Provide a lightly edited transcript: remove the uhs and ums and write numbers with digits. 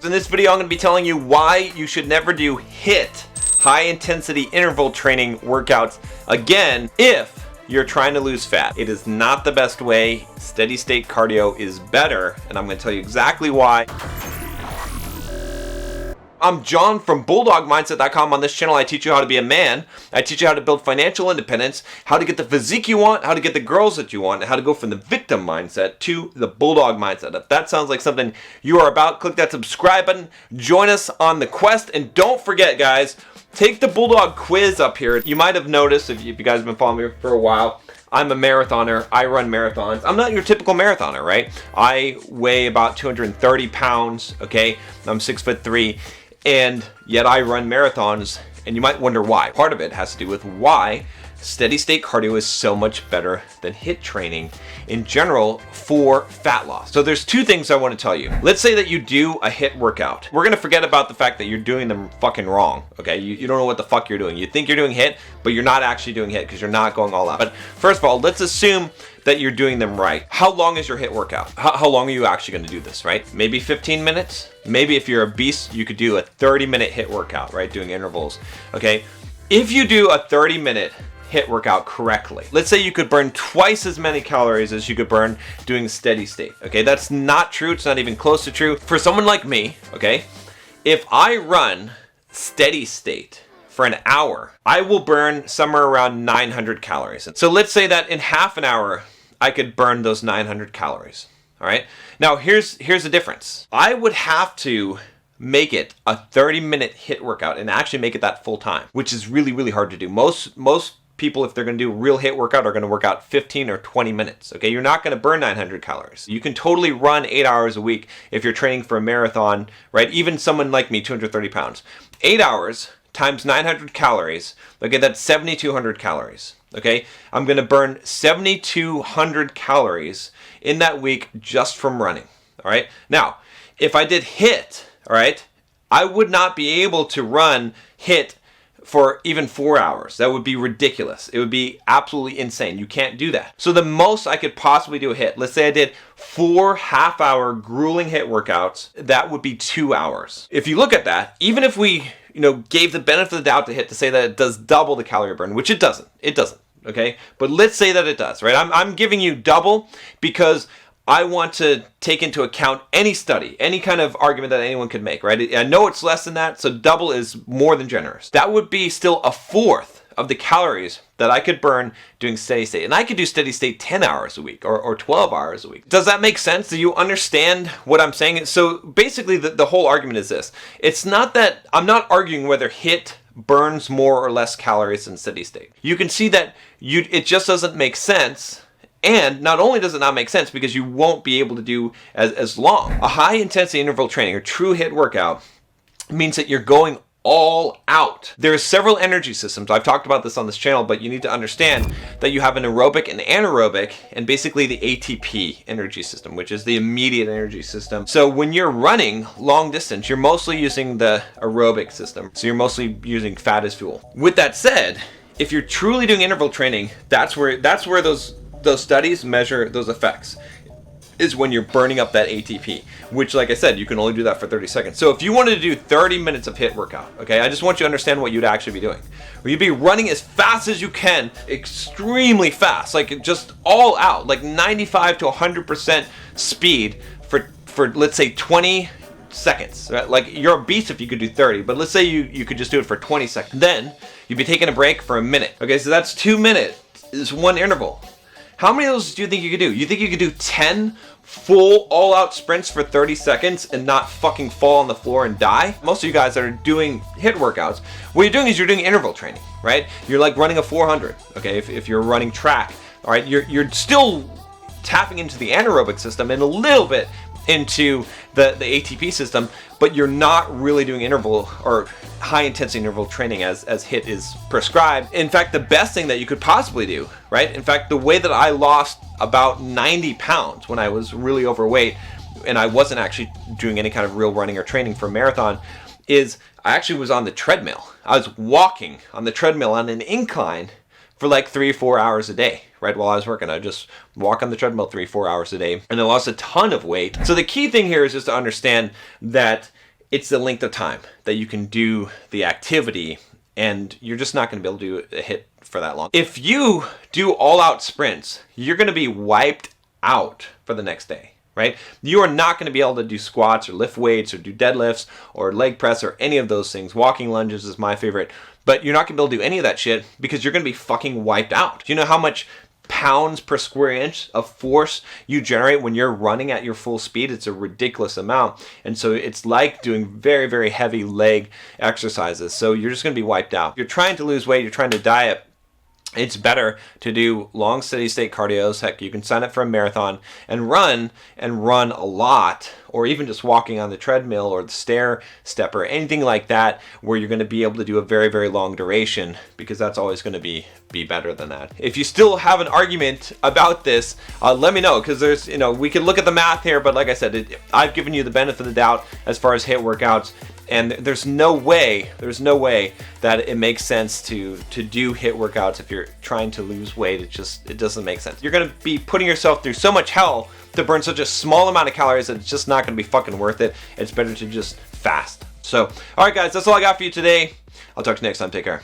In this video, I'm going to be telling you why you should never do HIIT, high intensity interval training workouts again if you're trying to lose fat. It is not the best way. Steady state cardio is better, and I'm going to tell you exactly why. I'm John from BulldogMindset.com. On this channel, I teach you how to be a man. I teach you how to build financial independence, how to get the physique you want, how to get the girls that you want, and how to go from the victim mindset to the bulldog mindset. If that sounds like something you are about, click that subscribe button. Join us on the quest. And don't forget, guys, take the Bulldog Quiz up here. You might have noticed, if you guys have been following me for a while, I'm a marathoner. I run marathons. I'm not your typical marathoner, right? I weigh about 230 pounds, okay? I'm 6'3", and yet I run marathons, and you might wonder why. Part of it has to do with why steady state cardio is so much better than HIIT training in general for fat loss. So there's two things I want to tell you. Let's say that you do a HIIT workout. We're gonna forget about the fact that you're doing them fucking wrong, okay? You don't know what the fuck you're doing. You think you're doing HIIT, but you're not actually doing HIIT because you're not going all out. But first of all, let's assume that you're doing them right. How long is your HIIT workout? How long are you actually gonna do this, right? Maybe 15 minutes? Maybe if you're a beast, you could do a 30-minute HIIT workout, right? Doing intervals, okay? If you do a 30-minute HIIT workout correctly, let's say you could burn twice as many calories as you could burn doing steady state, okay? That's not true. It's not even close to true. For someone like me, okay, if I run steady state for an hour, I will burn somewhere around 900 calories. So let's say that in half an hour, I could burn those 900 calories, all right? Now, here's the difference. I would have to make it a 30-minute HIIT workout and actually make it that full time, which is really, really hard to do. Most people, if they're going to do a real HIIT workout, are going to work out 15 or 20 minutes, okay? You're not going to burn 900 calories. You can totally run 8 hours a week if you're training for a marathon, right? Even someone like me, 230 pounds. 8 hours times 900 calories, okay, that's 7,200 calories, okay? I'm going to burn 7,200 calories in that week just from running, all right? Now, if I did HIIT, all right, I would not be able to run HIIT for even 4 hours. That would be ridiculous. It would be absolutely insane. You can't do that. So the most I could possibly do a HIIT, let's say I did 4 half-hour grueling HIIT workouts, that would be 2 hours. If you look at that, even if we, gave the benefit of the doubt to HIIT to say that it does double the calorie burn, which it doesn't, okay? But let's say that it does, right? I'm giving you double because I want to take into account any study, any kind of argument that anyone could make, right? I know it's less than that, so double is more than generous. That would be still a fourth of the calories that I could burn doing steady state. And I could do steady state 10 hours a week or 12 hours a week. Does that make sense? Do you understand what I'm saying? So basically the whole argument is this. It's not that I'm not arguing whether HIIT burns more or less calories than steady state. You can see that it just doesn't make sense. And not only does it not make sense because you won't be able to do as long. A high intensity interval training or true HIIT workout means that you're going all out. There's several energy systems. I've talked about this on this channel, but you need to understand that you have an aerobic and anaerobic, and basically the ATP energy system, which is the immediate energy system. So when you're running long distance, you're mostly using the aerobic system. So you're mostly using fat as fuel. With that said, if you're truly doing interval training, that's where those studies measure those effects, is when you're burning up that ATP, which, like I said, you can only do that for 30 seconds. So if you wanted to do 30 minutes of HIIT workout, okay, I just want you to understand what you'd actually be doing. Well, you'd be running as fast as you can, extremely fast, like just all out, like 95 to 100% speed for let's say 20 seconds, right? Like you're a beast if you could do 30, but let's say you could just do it for 20 seconds. Then you'd be taking a break for a minute. Okay, so that's 2 minutes, is one interval. How many of those do you think you could do? You think you could do 10 full all-out sprints for 30 seconds and not fucking fall on the floor and die? Most of you guys that are doing HIIT workouts, what you're doing is you're doing interval training, right? You're like running a 400, okay? If you're running track, all right? You're still tapping into the anaerobic system and a little bit into the ATP system, but you're not really doing interval or high intensity interval training as HIIT is prescribed. In fact, the best thing that you could possibly do, right? In fact, the way that I lost about 90 pounds when I was really overweight and I wasn't actually doing any kind of real running or training for a marathon is I actually was on the treadmill. I was walking on the treadmill on an incline for like 3 or 4 hours a day, right? While I was working, I just walk on the treadmill 3 or 4 hours a day, and I lost a ton of weight. So the key thing here is just to understand that it's the length of time that you can do the activity, and you're just not going to be able to do a HIIT for that long. If you do all-out sprints, you're going to be wiped out for the next day, right? You are not going to be able to do squats or lift weights or do deadlifts or leg press or any of those things. Walking lunges is my favorite, but you're not going to be able to do any of that shit because you're going to be fucking wiped out. Do you know how much pounds per square inch of force you generate when you're running at your full speed? It's a ridiculous amount. And so it's like doing very, very heavy leg exercises. So you're just going to be wiped out. You're trying to lose weight, you're trying to diet. It's better to do long steady state cardios. Heck, you can sign up for a marathon and run a lot, or even just walking on the treadmill or the stair stepper, anything like that, where you're going to be able to do a very, very long duration, because that's always going to be better than that. If you still have an argument about this, let me know, because there's, we can look at the math here, but like I said, I've given you the benefit of the doubt as far as HIIT workouts. And there's no way that it makes sense to do HIIT workouts if you're trying to lose weight. It doesn't make sense. You're gonna be putting yourself through so much hell to burn such a small amount of calories that it's just not gonna be fucking worth it. It's better to just fast. So, all right guys, that's all I got for you today. I'll talk to you next time. Take care.